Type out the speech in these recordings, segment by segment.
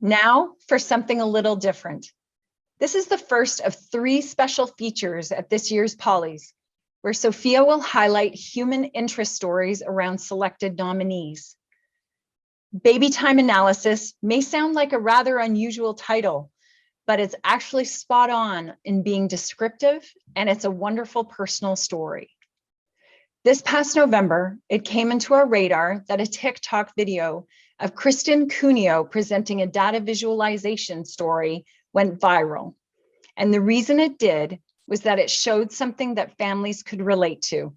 Now for something a little different. This is the first of 3 special features at this year's Pollies, where Sophia will highlight human interest stories around selected nominees. Baby time analysis may sound like a rather unusual title, but it's actually spot on in being descriptive, and it's a wonderful personal story. This past November, it came into our radar that a TikTok video of Kristen Cuneo presenting a data visualization story went viral. And the reason it did was that it showed something that families could relate to: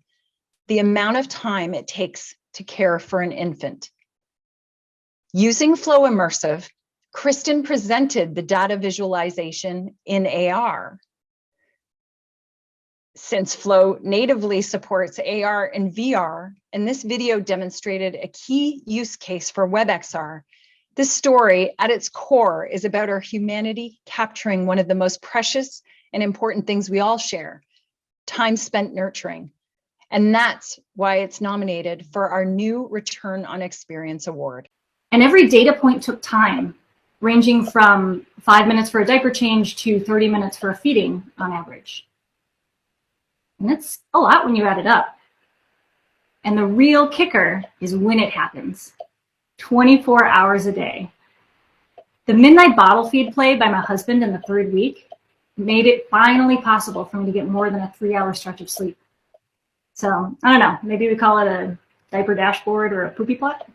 the amount of time it takes to care for an infant. Using Flow Immersive, Kristen presented the data visualization in AR. Since Flow natively supports AR and VR, and this video demonstrated a key use case for WebXR, this story at its core is about our humanity capturing one of the most precious and important things we all share: time spent nurturing. And that's why it's nominated for our new Return on Experience Award. And every data point took time, ranging from 5 minutes for a diaper change to 30 minutes for a feeding on average. And it's a lot when you add it up. And the real kicker is when it happens: 24 hours a day. The midnight bottle feed play by my husband in the 3rd week made it finally possible for me to get more than a 3-hour stretch of sleep. So I don't know, maybe we call it a diaper dashboard or a poopy plot.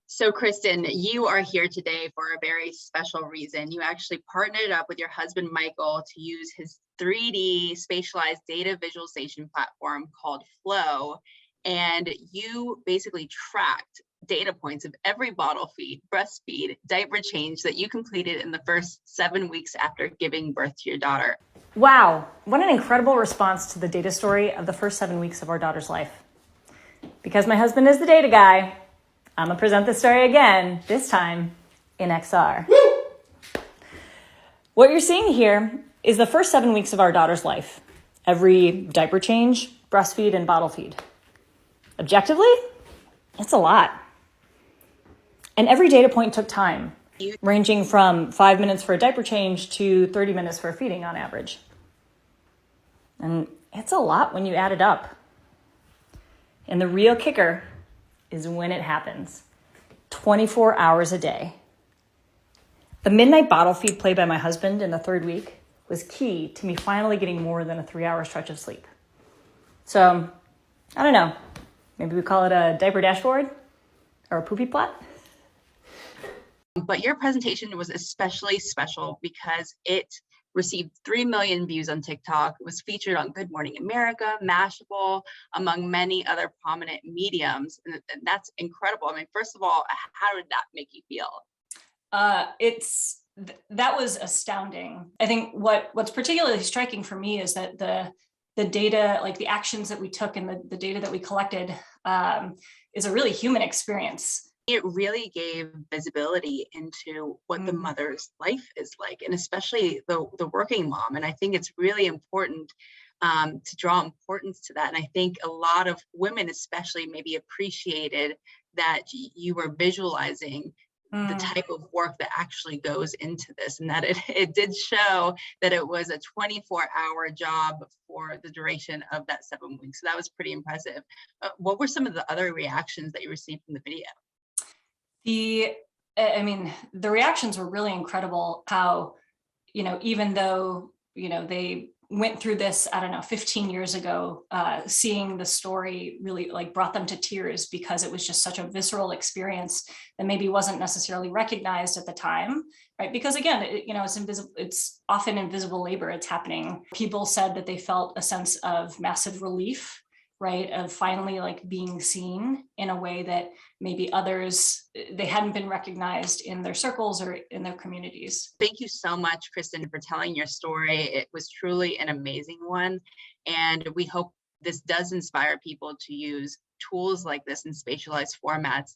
So Kristen, you are here today for a very special reason. You actually partnered up with your husband, Michael, to use his 3D spatialized data visualization platform called Flow. And you basically tracked data points of every bottle feed, breastfeed, diaper change that you completed in the first 7 weeks after giving birth to your daughter. Wow, what an incredible response to the data story of the first 7 weeks of our daughter's life. Because my husband is the data guy, I'm gonna present the story again, this time in XR. What you're seeing here is the first 7 weeks of our daughter's life. Every diaper change, breastfeed, and bottle feed. Objectively, it's a lot. And every data point took time, ranging from 5 minutes for a diaper change to 30 minutes for a feeding on average. And it's a lot when you add it up. And the real kicker is when it happens: 24 hours a day. The midnight bottle feed play by my husband in the 3rd week was key to me finally getting more than a 3-hour stretch of sleep. So, I don't know, maybe we call it a diaper dashboard or a poopy plot? But your presentation was especially special because it received 3 million views on TikTok. It was featured on Good Morning America, Mashable, among many other prominent mediums. And that's incredible. I mean, first of all, how did that make you feel? That was astounding. I think what's particularly striking for me is that the data, like the actions that we took and the data that we collected, is a really human experience. It really gave visibility into what the mother's life is like, and especially the working mom. And I think it's really important to draw importance to that. And I think a lot of women especially maybe appreciated that you were visualizing the type of work that actually goes into this, and that it did show that it was a 24-hour job for the duration of that 7 weeks. So that was pretty impressive. What were some of the other reactions that you received from the video? The reactions were really incredible. How, even though, they went through this, 15 years ago, seeing the story really brought them to tears because it was just such a visceral experience that maybe wasn't necessarily recognized at the time, right? Because again, it's often invisible labor. It's happening. People said that they felt a sense of massive relief, right? Of finally being seen in a way that maybe others, they hadn't been recognized in their circles or in their communities. Thank you so much, Kristen, for telling your story. It was truly an amazing one. And we hope this does inspire people to use tools like this in spatialized formats